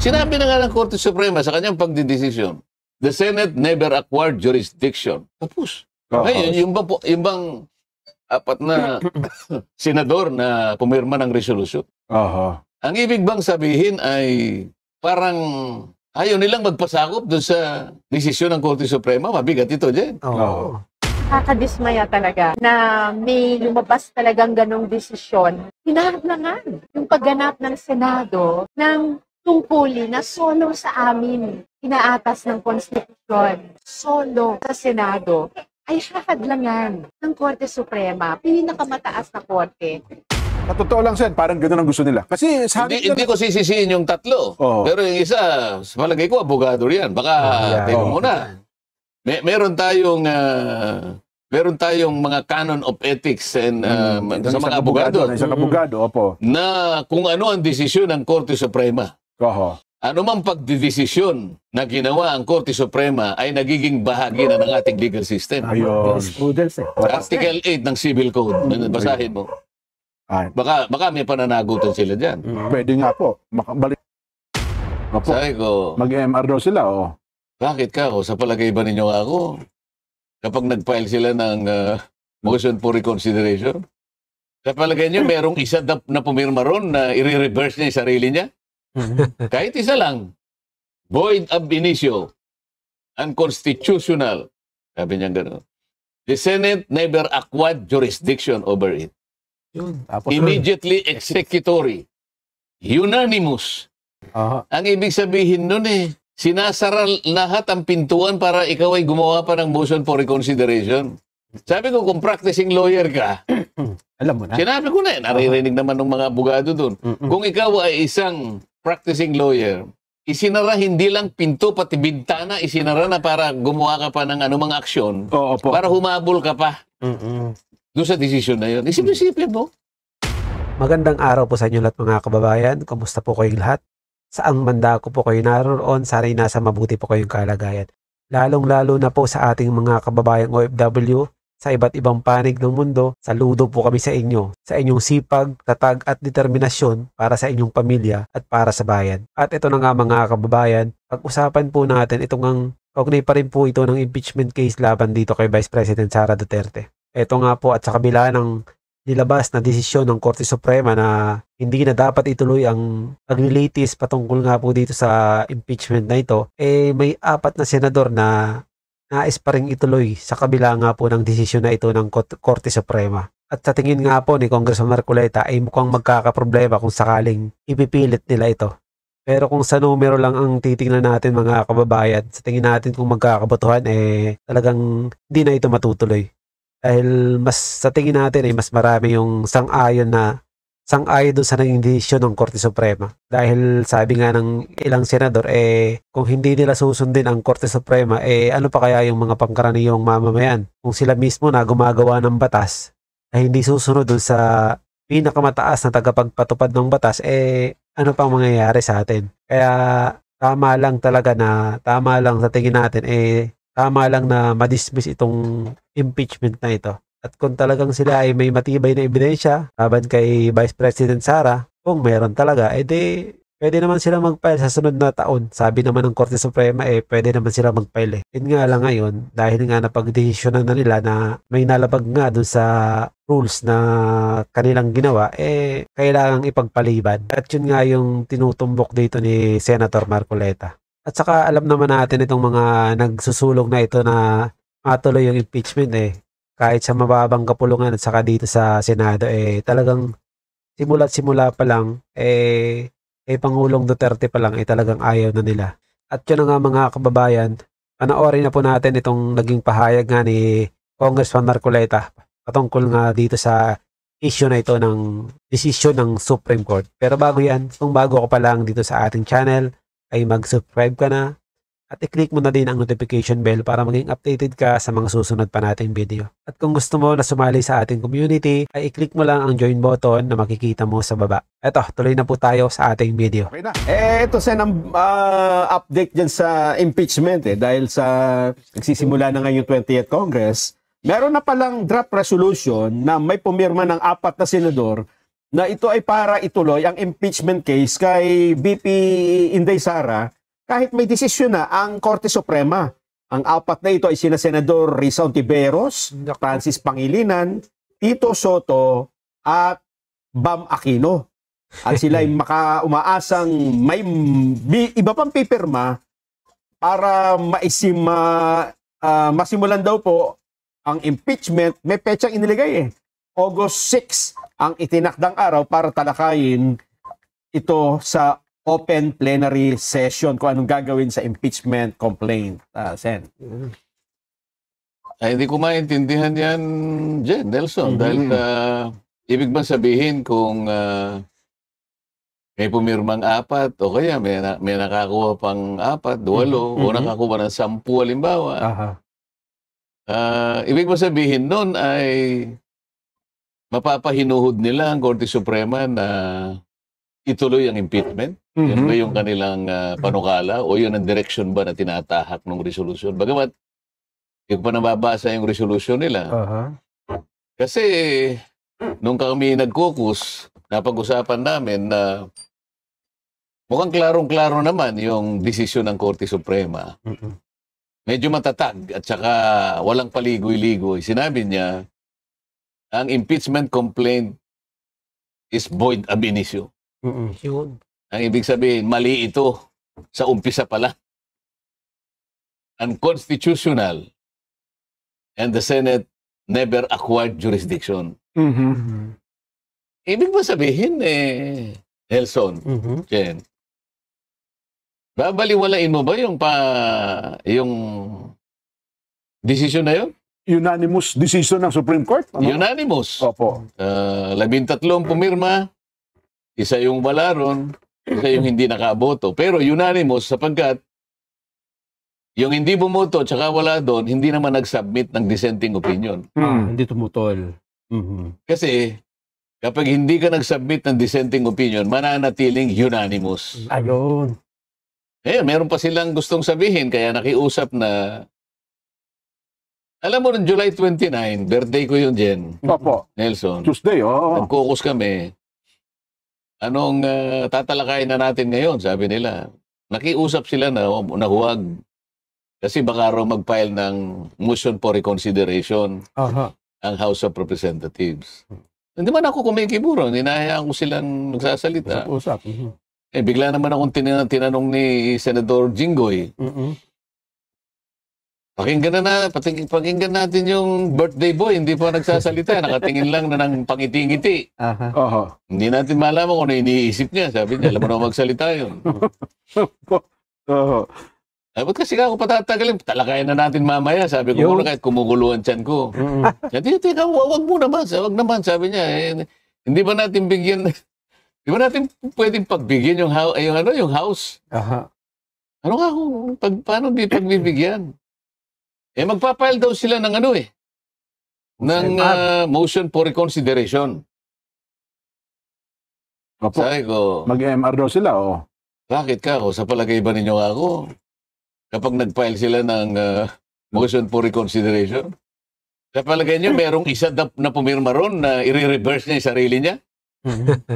Sinabi na nga ng Korte Suprema sa kanyang pagdidesisyon, the Senate never acquired jurisdiction. Tapos. Ngayon, yung bang apat na senador na pumirma ng resolusyon. Ang ibig bang sabihin ay parang ayaw nilang magpasakop doon sa desisyon ng Korte Suprema. Mabigat ito, Jen. Nakakadismaya talaga na may lumabas talagang ganong desisyon. Hinahadlangan yung pagganap ng Senado ng tungkulin na solo sa amin inaatas ng konstitusyon, solo sa Senado, ay hahadlangan ng Korte Suprema, pinakamataas na korte. Sa totoo lang, Sen, parang gano'n ang gusto nila. Kasi hindi ko sisisihin yung tatlo. Pero yung isa, sa palagay ko, abogado yan. Baka, teka muna. Meron tayong mga canon of ethics and, sa mga abogado. Isang abogado, opo. Na kung ano ang desisyon ng Korte Suprema. Ano mang pagdidesisyon na ginawa ang Korte Suprema ay nagiging bahagi na ng ating legal system. Article 8 ng Civil Code. Basahin mo. Baka may pananagutan sila dyan. Pwede nga po. Makabalik. Sabi ko, mag-MR daw sila, Bakit ka ako? Sa palagay ba ninyo ako? Kapag nag-file sila ng motion for reconsideration, sa palagay nyo, merong isa na pumirma ron na i-reverse niya yung sarili niya? Kahit isa lang. Void ab initio. Unconstitutional. Sabi niya gano'n. The Senate never acquired jurisdiction over it. Immediately executory. Unanimous. Ang ibig sabihin nun sinasara lahat ang pintuan para ikaw ay gumawa pa ng motion for reconsideration. Sabi ko, kung practicing lawyer ka, alam mo na. Sinabi ko na naririnig naman ng mga abogado dun. Kung ikaw ay isang practicing lawyer, isinara hindi lang pinto, pati bintana, isinara na para gumawa ka pa ng anumang aksyon, para humabol ka pa. Doon sa desisyon na yun. Isipin mo. Magandang araw po sa inyo lahat mga kababayan. Kamusta po kayong lahat? Saang banda ko po kayo naroon, sana'y nasa mabuti po kayong kalagayan. Lalong-lalo na po sa ating mga kababayang OFW, sa iba't ibang panig ng mundo, saludo po kami sa inyo, sa inyong sipag, tatag at determinasyon para sa inyong pamilya at para sa bayan. At ito na nga mga kababayan, pag-usapan po natin itong kaugnay pa rin po ito ng impeachment case laban dito kay Vice President Sara Duterte. Ito nga po at sa kabila ng nilabas na desisyon ng Korte Suprema na hindi na dapat ituloy ang paglilitis patungkol nga po dito sa impeachment na ito, may apat na senador na nais pa rin ituloy sa kabila nga po ng desisyon na ito ng Korte Suprema. At sa tingin nga po ni Congressman Marcoleta ay mukhang magkakaproblema kung sakaling ipipilit nila ito. Pero kung sa numero lang ang titingnan natin mga kababayan, sa tingin natin kung magkakabotohan talagang hindi na ito matutuloy. Dahil sa tingin natin mas marami yung sang-ayon doon sa naging desisyon ng Korte Suprema. Dahil sabi nga ng ilang senador, kung hindi nila susundin ang Korte Suprema, ano pa kaya yung mga pangkaraniwang mamamayan? Kung sila mismo na gumagawa ng batas, ay hindi susunod doon sa pinakamataas na tagapagpatupad ng batas, ano pang mangyayari sa atin? Kaya tama lang sa tingin natin, tama lang na madismiss itong impeachment na ito. At kung talagang sila ay may matibay na ebidensya laban kay Vice President Sara, kung meron talaga, pwede naman sila mag-file sa sunod na taon. Sabi naman ng Korte Suprema, pwede naman sila mag-file. Yun nga lang ngayon, dahil nga napag-desisyonan na nila na may nalabag nga dun sa rules na kanilang ginawa, kailangang ipagpaliban. At yun nga yung tinutumbok dito ni Senator Marcoleta. At saka alam naman natin itong mga nagsusulong na ito na matuloy yung impeachment kahit sa mababang kapulungan at saka dito sa Senado talagang simula pa lang Pangulong Duterte pa lang talagang ayaw na nila. At yun na nga mga kababayan, panoorin na po natin itong naging pahayag nga ni Congressman Marcoleta patungkol nga dito sa issue na ito ng desisyon ng Supreme Court. Pero bago yan, kung bago ka pa lang dito sa ating channel, ay mag-subscribe ka na at i-click mo na din ang notification bell para maging updated ka sa mga susunod pa nating video. At kung gusto mo na sumali sa ating community, ay i-click mo lang ang join button na makikita mo sa baba. Eto, tuloy na po tayo sa ating video. Okay na. Ito Sen, ang update dyan sa impeachment dahil sa nagsisimula na ngayon 20th Congress, meron na palang draft resolution na may pumirma ng 4 na senador na ito ay para ituloy ang impeachment case kay VP Inday Sara kahit may desisyon na ang Korte Suprema. Ang apat na ito ay sina Senador Risa Ontiveros, Francis Pangilinan, Tito Soto, at Bam Aquino. At sila ay umaasang may iba pang pipirma para masimulan daw po ang impeachment. May petsang iniligay eh. August 6 ang itinakdang araw para talakayin ito sa open plenary session kung anong gagawin sa impeachment complaint. Sen. Ay, hindi ko maintindihan yan, Jen, Nelson. Dahil ibig bang sabihin kung may pumirmang 4 o kaya may nakakuha pang 4, 8 o nakakuha ng 10 halimbawa. Ibig bang sabihin nun ay mapapahinuhod nila ang Korte Suprema na ituloy ang impeachment? Yan ba yung kanilang panukala o yun ang direksyon ba na tinatahak ng resolusyon? Bagamat, hindi ko pa nababasa yung resolusyon nila. Kasi, nung kami nag-caucus, napag-usapan namin na mukhang klarong-klaro naman yung desisyon ng Korte Suprema. Medyo matatag at saka walang paligoy-ligoy. Sinabi niya, ang impeachment complaint is void ab initio. Yun. Ang ibig sabihin, mali ito sa umpisa pa lang. Unconstitutional. And the Senate never acquired jurisdiction. Ibig ba sabihin, Nelson, Jen, babaliwalain mo ba yung desisyon na yun? Unanimous decision ng Supreme Court? Unanimous. Opo. 13 pumirma, isa yung wala ron, isa yung hindi nakaboto. Pero unanimous sapagkat yung hindi bumoto at saka wala doon, hindi naman nag-submit ng dissenting opinion. Hindi tumutol. Kasi kapag hindi ka nag-submit ng dissenting opinion, mananatiling unanimous. Ayun. Meron pa silang gustong sabihin, kaya nakiusap na, alam mo, noong July 29, birthday ko yun, Jen. Opo. Nelson. Tuesday, oo. Nag-caucus kami. Anong tatalakayin na natin ngayon, sabi nila. Nakiusap sila na huwag. Kasi baka raw mag-file ng motion for reconsideration ang House of Representatives. Hindi man ako kumikiburo. Ninahayaan ko silang nagsasalita. Usap. Bigla naman akong tinanong ni Senador Jinggoy. Pakinggan natin yung birthday boy. Hindi pa nagsasalita. Nakatingin lang na ng pangiti-ngiti. Hindi natin malaman kung ano iniisip niya. Sabi niya, alam mo na magsalita yun. Ba't kasi ako patatagalin? Talakayan na natin mamaya. Sabi ko, muna kahit kumukuluan tiyan ko. Teka, wag mo naman. Wag naman, sabi niya. Hindi ba natin bigyan... Di ba natin pwedeng pagbigyan yung house? Ano nga kung paano di pagbibigyan? Magpapile daw sila ng ng motion for reconsideration. Opo. Sabi ko, Mag-MR daw sila, oh. bakit ka ako? Sa palagay ba ninyo ako? Kapag nag-file sila ng motion for reconsideration, sa palagay nyo, merong isa na pumirma ron na i-reverse niya yung sarili niya?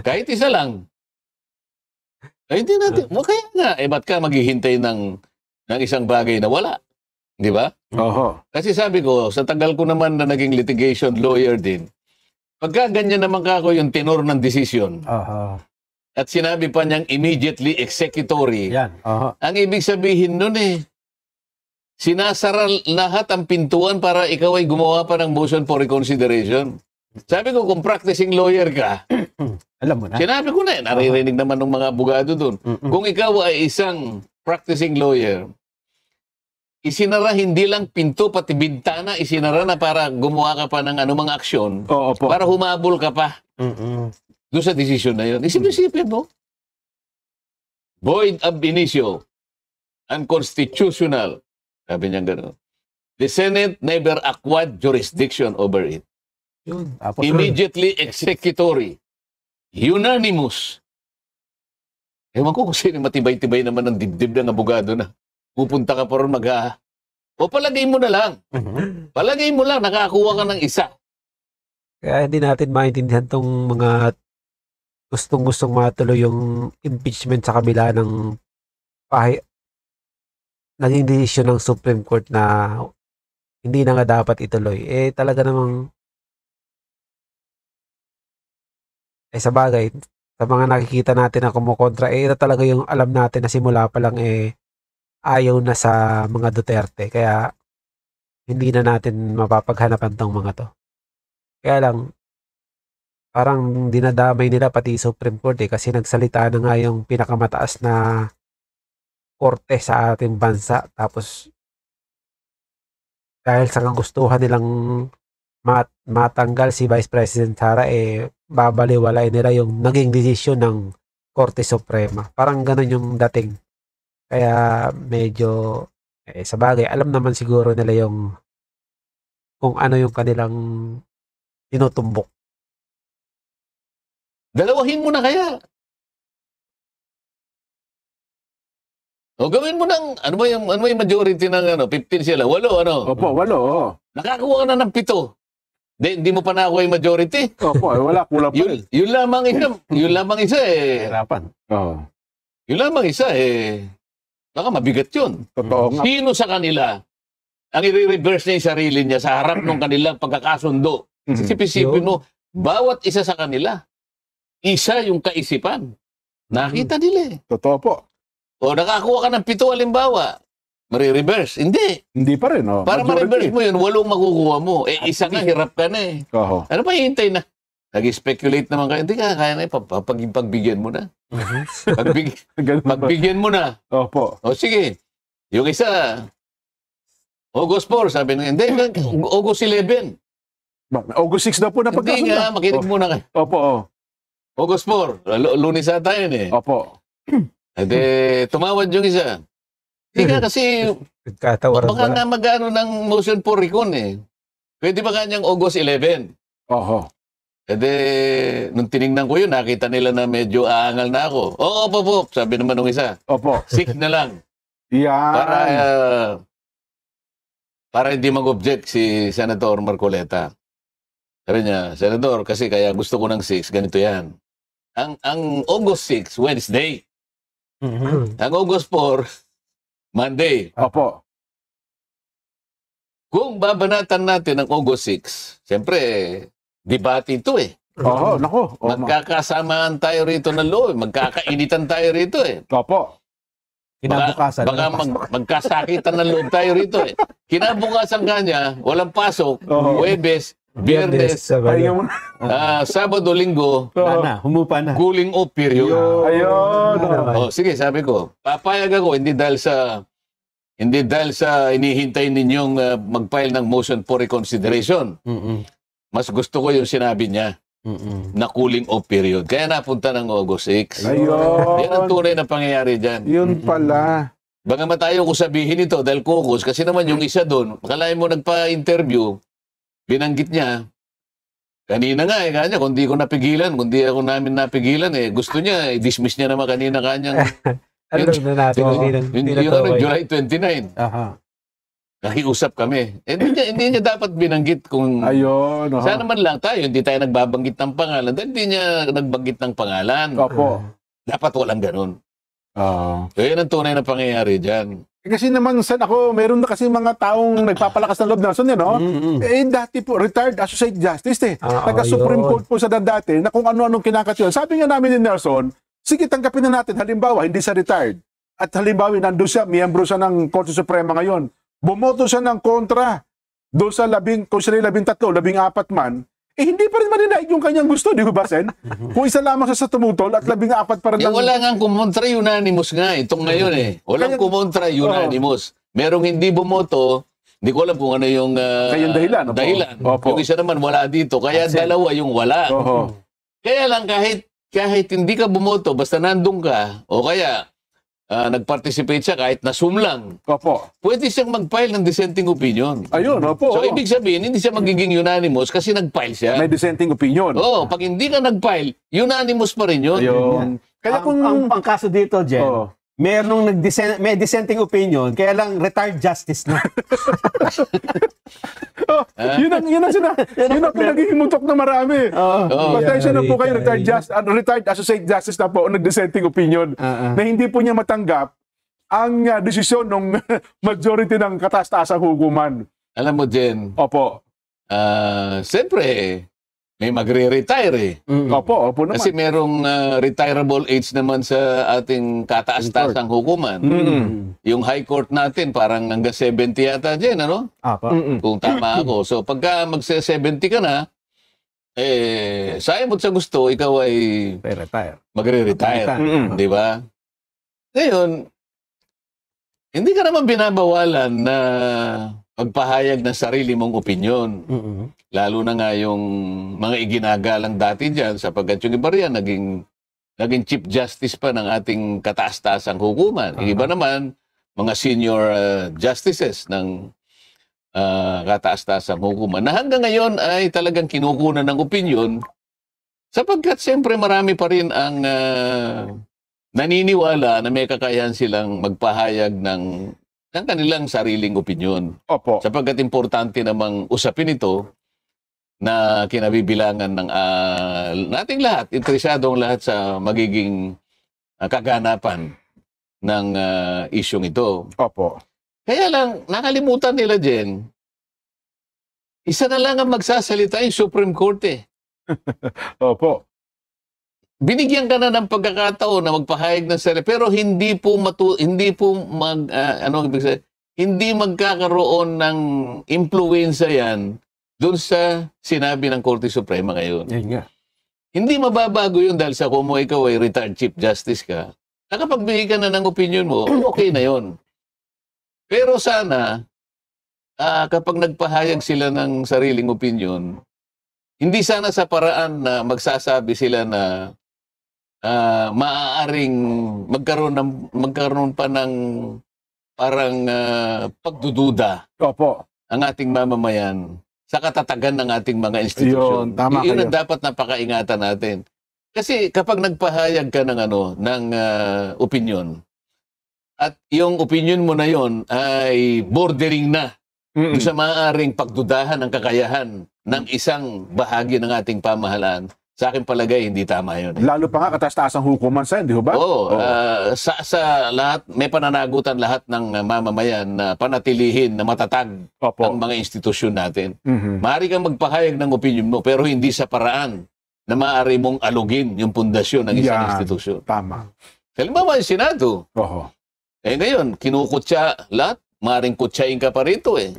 Kahit isa lang. Hindi natin. Kaya nga, ba't ka maghihintay ng isang bagay na wala? Di ba? Kasi sabi ko, sa tagal ko naman na naging litigation lawyer din, pagka ganyan naman ako yung tenor ng desisyon, at sinabi pa niyang immediately executory, ang ibig sabihin nun sinasara lahat ang pintuan para ikaw ay gumawa pa ng motion for reconsideration. Sabi ko, kung practicing lawyer ka, alam mo na. Sinabi ko na naririnig naman ng mga abogado doon. Kung ikaw ay isang practicing lawyer, isinara hindi lang pinto, pati bintana, isinara na para gumawa ka pa ng anumang aksyon, para humabol ka pa doon sa desisyon na yun. Isipin mo. Void ab initio. Unconstitutional. Sabi niya gano'n. The Senate never acquired jurisdiction over it. Immediately executory. Unanimous. Ewan ko kung sino matibay-tibay naman ng dibdib ng abogado na pupunta ka pa ron o palagay mo na lang. Palagay mo lang, nakakuha ka ng isa. Kaya hindi natin maintindihan tong mga gustong-gustong matuloy yung impeachment sa kabila ng naging desisyon ng Supreme Court na hindi na nga dapat ituloy. Talaga namang sa bagay, sa mga nakikita natin na kumukontra, ito talaga yung alam natin na simula pa lang ayaw na sa mga Duterte. Kaya hindi na natin mapapaghanapan tong mga to. Kaya lang, parang dinadamay nila pati Supreme Court kasi nagsalita na nga yung pinakamataas na korte sa ating bansa. Tapos, dahil sa kagustuhan nilang matanggal si Vice President Sara, babaliwalay nila yung naging desisyon ng Korte Suprema. Parang ganun yung dating. Kaya medyo, sa bagay, alam naman siguro nila yung kung ano yung kanilang tinutumbok. Dalawahin mo na kaya. O gawin mo ng, ano ba yung majority ng 15 sila? 8, ano? Opo, 8. Oo. Nakakuha ka na ng 7. Hindi mo pa nakuha yung majority. Opo, wala, kulang pa rin. Yun lamang isa Hirapan. Oo. yun lamang isa baka mabigat yun. Totoo nga. Sino sa kanila ang i-reverse niya yung sarili niya sa harap ng kanilang pagkakasundo? Isipin mo, bawat isa sa kanila, isa yung kaisipan. Nakita nila Totoo po. O nakakuha ka ng 7, halimbawa, marireverse. Hindi. Hindi pa rin, oh. Para ma-reverse mo yun, 8 makukuha mo. Isa nga, hirap ka na Oo. Ano pa hihintay na? Nag-speculate naman kayo. Hindi ka, kaya na pagbigyan mo na. Ganun ba? Pagbigyan mo na. Opo. O sige. Yung isa, August 4, sabi nila, hindi, August 11. August 6 na po na Hindi pagkasunod. nga, makinig muna kayo. Opo, oh. August 4, Lunes ata yun Opo. Ede, tumawad yung isa. Hindi nga kasi, Nagkatawaran baka pala. nga mag-ano ng motion for recon Pwede ba kanyang August 11? Oho. Ede, nung tinignan ko yun, nakita nila na medyo aangal na ako. Oo, po, sabi naman nung isa. Opo. 6 na lang. Yan. Para hindi mag-object si Senator Marcoleta. Sabi niya, Senador, kasi kaya gusto ko ng 6, ganito yan. Ang August 6, Wednesday. Ang August 4, Monday. Opo. Kung babanatan natin ang August 6, siyempre, debate ito Oho, nako. Oh, Magkakasamaan tayo rito ng law. Magkakainitan tayo rito Opo. Kinabukasan. Baka magkasakitan ng loob tayo rito Kinabukasan kanya, walang pasok, Oo. Huwebes, Biyernes, Pahinga mo na. Sabado, Linggo, Wala na, humupa na. cooling off period. Ayun. Sige, sabi ko, papayag ako hindi dahil sa inihintay ninyong mag-file ng motion for reconsideration. Mas gusto ko yung sinabi niya na cooling off period. Kaya napunta ng August 6. Ayun. Yan ang tunay na pangyayari dyan. Yun pala. Baka matayo ko sabihin ito dahil kukus kasi naman yung isa doon, akalain mo nagpa-interview, binanggit niya, kanina nga kanya, kung di ko napigilan, kung di ako namin napigilan gusto niya, i-dismiss niya naman kanina kanyang Alam na natin. yung July 29. Aha. Nakiusap kami. Hindi niya dapat binanggit kung Ayun. Oho. sana man lang tayo, hindi tayo nagbabanggit ng pangalan dahil hindi niya nagbanggit ng pangalan. Opo. Dapat walang ganun. Oo. So yan ang tunay na pangyayari dyan. Kasi naman, Sen, ako, meron na kasi mga taong nagpapalakas ng loob na, Sen, no? Dati po, retired associate justice, Taga-Supreme yun. Court po sa dati, na kung ano-anong kinakatyon. Sabi nga namin ni Nelson, sige, tanggapin na natin, halimbawa, hindi siya retired. At halimbawa, nandun siya, miyembro siya ng Korte Suprema ngayon. Bumoto siya ng kontra doon sa kung sila 13, 14 man, hindi pa rin maninaig yung kanyang gusto, di ba, Sen? Kung isa lamang siya sa tumutol at 14 pa rin. Wala nga kumontra, unanimous nga. Itong ngayon Walang kumontra, unanimous. Merong hindi bumoto, hindi ko alam kung ano yung Kayang dahilan. Opo. dahilan. Opo. Yung isa naman wala dito, kaya dalawa yung wala. Oho. Kaya lang kahit hindi ka bumoto, basta nandun ka, o kaya nag-participate siya kahit nasumlang, Opo. pwede siyang mag-file ng dissenting opinion. Ayun, opo. So, ibig sabihin, hindi siya magiging unanimous kasi nag-file siya. May dissenting opinion. Oo, pag hindi ka nag-file, unanimous pa rin yun. Ayun. Kaya kung... Ang kaso dito, Jen, Oo. merong may dissenting opinion, kaya lang retired justice na. Yun ang pinagiging mutok na marami. Pasensya na po kayo, retired associate justice na po, nag-dissenting opinion, na hindi po niya matanggap ang desisyon ng majority ng kataas-taasang hukuman. Alam mo, Jen, Opo. siyempre, may magre-retire eh. Opo naman. Kasi merong retirable age naman sa ating kataas-taasang hukuman. Yung high court natin, parang hanggang 70 yata dyan, ano? Kung tama ako. So, pagka magse-70 ka na, sayang mo sa gusto, ikaw ay Retire. magre-retire. Di ba? Ngayon, hindi ka naman binabawalan na magpahayag ng sarili mong opinyon. Lalo na nga yung mga iginagalang dati dyan, sapagkat yung iba riyan, naging Chief Justice pa ng ating kataas-taasang hukuman. Yung iba naman, mga senior justices ng kataas-taasang hukuman, na hanggang ngayon ay talagang kinukunan ng opinyon, sapagkat siyempre marami pa rin ang naniniwala na may kakayahan silang magpahayag ng kanilang sariling opinyon. Opo. Sapagkat importante namang usapin ito na kinabibilangan ng nating lahat, interesadong lahat sa magiging kaganapan ng isyong ito. Opo. Kaya lang, nakalimutan nila, Jen, isa na lang ang magsasalita yung Supreme Court eh. Opo. Binigyan ka na ng pagkakataon na magpahayag ng sarili, pero hindi magkakaroon ng impluwensya yan doon sa sinabi ng Korte Suprema ngayon. Yan nga. Hindi mababago yun dahil sa kung ikaw ay retired Chief Justice ka, nakapagbigay ka na ng opinion mo, okay na yun. Pero sana, kapag nagpahayag sila ng sariling opinion, hindi sana sa paraan na magsasabi sila na maaaring magkaroon pa ng parang pagdududa Opo. ang ating mamamayan sa katatagan ng ating mga institusyon. Yun, tama Yun kayo. ang dapat napakaingatan natin. Kasi kapag nagpahayag ka ng opinion, at yung opinion mo na yon ay bordering na sa maaaring pagdudahan ng kakayahan ng isang bahagi ng ating pamahalaan, sa akin palagay, hindi tama yun. Lalo pa nga kataas-taasang hukuman sa hindi ho ba? Oo. Sa lahat, may pananagutan lahat ng mamamayan na panatilihin na matatag Opo. ang mga institusyon natin. Maaari kang magpahayag ng opinion mo, pero hindi sa paraan na maaari mong alugin yung pundasyon ng isang Yan. institusyon. Tama. Halimbawa, yung Senado. Oho. Ngayon, kinukutya lahat. Maaring kutsain ka pa rito eh.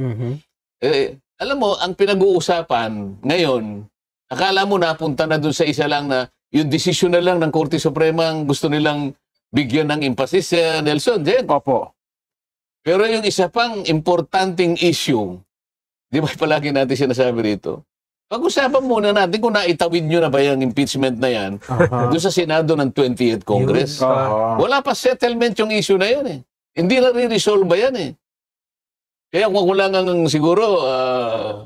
Alam mo, ang pinag-uusapan ngayon, akala mo napunta na doon sa isa lang na yung desisyon na lang ng Korte Suprema ang gusto nilang bigyan ng emphasis, Nelson, Jen. Opo. Pero yung isa pang importanteng issue, di ba palagi natin sinasabi rito, pag-usapan muna natin kung naitawid nyo na ba yung impeachment na yan doon sa Senado ng 20th Congress. Wala pa settlement yung issue na yan eh. Hindi na re-resolve ba yan eh. Kaya kung wala nga siguro,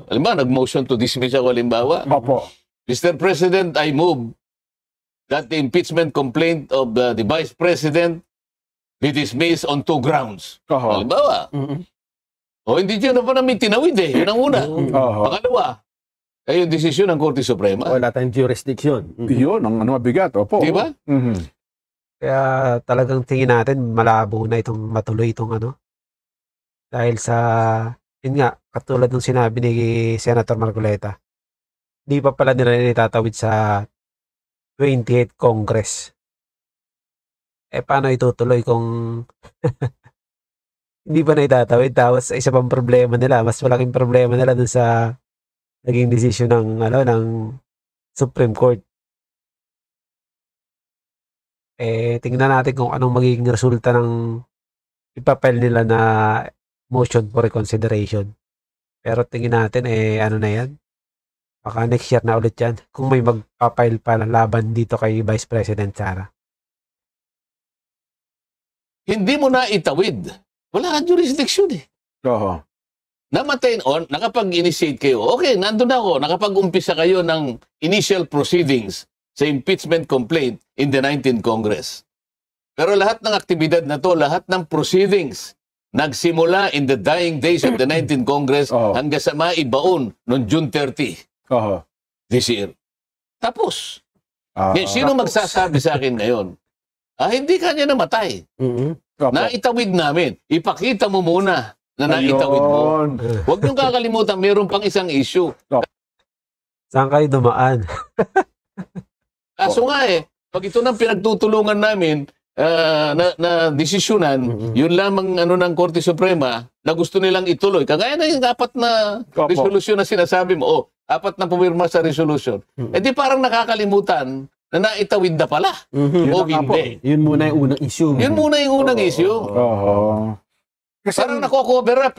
halimbawa, nag-motion to dismiss ako halimbawa. Opo. Mr. President, I move that the impeachment complaint of the Vice President be dismissed on 2 grounds. Oho. Halimbawa. O hindi dyan na pa namin tinawid eh. Yun ang una. Oho. Pangalawa, ay yung desisyon ng Korte Suprema. Wala tayong jurisdiction. Yun, ang mabigat. Opo. Di ba? Kaya talagang tingin natin malabo na itong matuloy itong dahil sa, yun nga, katulad ng sinabi ni Senator Marcoleta, di pa pala nila itatawid sa 28th Congress. Paano itutuloy kung hindi pa na itatawid? Tapos isa pang problema nila, mas malaking problema nila dun sa naging desisyon ng Supreme Court. Tingnan natin kung anong magiging resulta ng ipapel nila na motion for reconsideration. Pero tingin natin, ano na yan? Baka next year na ulit yan. Kung may magpapile pa laban dito kay Vice President Sara. Hindi mo na itawid. Wala kang jurisdiction eh. Oho. Namatay on, nakapag-initiate kayo. Okay, nandun na ako. Nakapag-umpisa kayo ng initial proceedings sa impeachment complaint in the 19th Congress. Pero lahat ng aktibidad na to, lahat ng proceedings, nagsimula in the dying days of the 19th Congress hanggang sa maibaon noong June 30 this year. Tapos. Sino magsasabi sa akin ngayon? Hindi ka niya namatay. Naitawid namin. Ipakita mo muna na naitawid mo. Huwag niyong kakalimutan, mayroon pang isang issue. Saan kayo dumaan? Kaso nga pag ito nang pinagtutulungan namin na desisyonan, yun lamang ng Korte Suprema na gusto nilang ituloy. Kagaya na yung apat na resolusyon na sinasabi mo, apat na pumirma sa resolusyon. Di parang nakakalimutan na naitawid na pala. O hindi. Yun muna yung unang issue. Yun muna yung unang issue. Kasi parang nako-cover up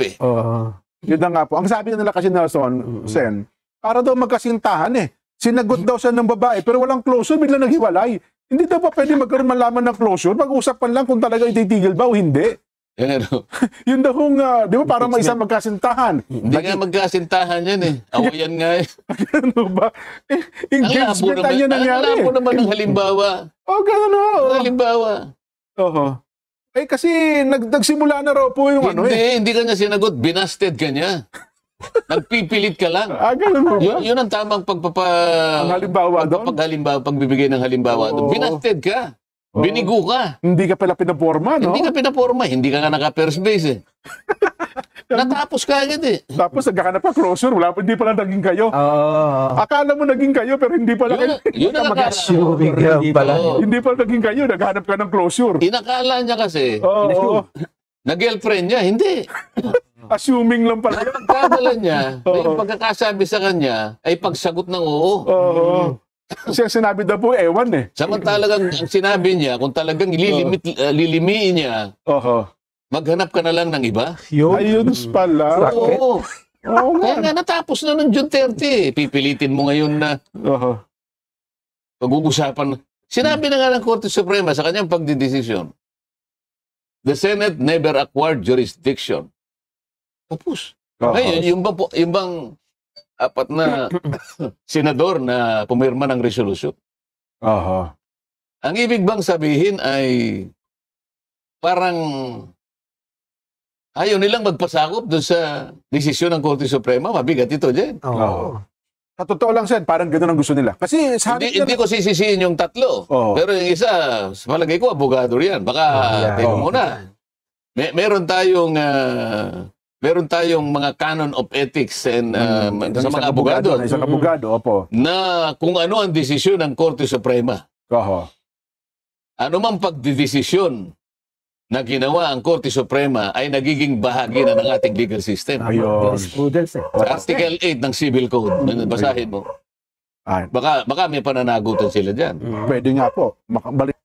Yun na nga po. Ang sabi nila kasi Nelson, Sen, para daw magkasintahan Sinagot daw siya ng babae pero walang closure, bigla naghiwalay. Hindi daw pa pwede magkaroon malaman ng closure? Mag-usapan lang kung talaga ititigil ba o hindi. Yun daw kung, di ba, para may isang magkasintahan. Hindi nga magkasintahan yan Awayan nga Ano ba? Engagement na yan nangyari. Alam mo naman ng halimbawa. Ganun Halimbawa. Kasi nagsimula na raw po yung Hindi ka niya sinagot, binasted ka niya. Nagpipilit ka lang. Ganun mo ba? Yun ang tamang halimbawa doon? Pagbibigay ng halimbawa doon. Binasted ka. Binigo ka. Hindi ka pala pinaporma, no? Hindi ka pinaporma. Hindi ka nga naka-first base Natapos ka agad Tapos nagkakanap pa closure. Hindi pala naging kayo. Akala mo naging kayo pero hindi pala kayo. Yun ang Mag-assuming pala. Hindi pala naging kayo. Naghanap ka ng closure. Inakala niya kasi. Na-girlfriend niya. Hindi. Assuming lang pala. Ang pagkadala niya, na yung pagkakasabi sa kanya ay pagsagot ng oo. Kasi ang sinabi daw po, ewan Samantalang ang sinabi niya, kung talagang lilimiin niya, maghanap ka na lang ng iba. Ayun pala. Oo. Kaya nga natapos na ng June 30. Pipilitin mo ngayon na pag-uusapan. Sinabi na nga ng Korte Suprema sa kanyang pagdidesisyon, the Senate never acquired jurisdiction. Tapos. Ngayon, yung bang apat na senador na pumirma ng resolusyon. Ang ibig bang sabihin ay parang ayaw nilang magpasakop doon sa desisyon ng Korte Suprema. Mabigat ito dyan. Sa totoo lang, Sen, parang gano'n ang gusto nila. Kasi hindi ko sisisihin yung tatlo. Pero yung isa, sa palagay ko, abogado yan. Baka, teka muna. Meron tayong mga canon of ethics and sa mga abogado. Isang abogado, na kung ano ang desisyon ng Korte Suprema. Ano mang pagdidesisyon na ginawa ang Korte Suprema ay nagiging bahagi na ng ating legal system. Jurisprudence Article 8 ng Civil Code. Basahin mo. Baka may pananagutan sila dyan. Pwede nga po. Balik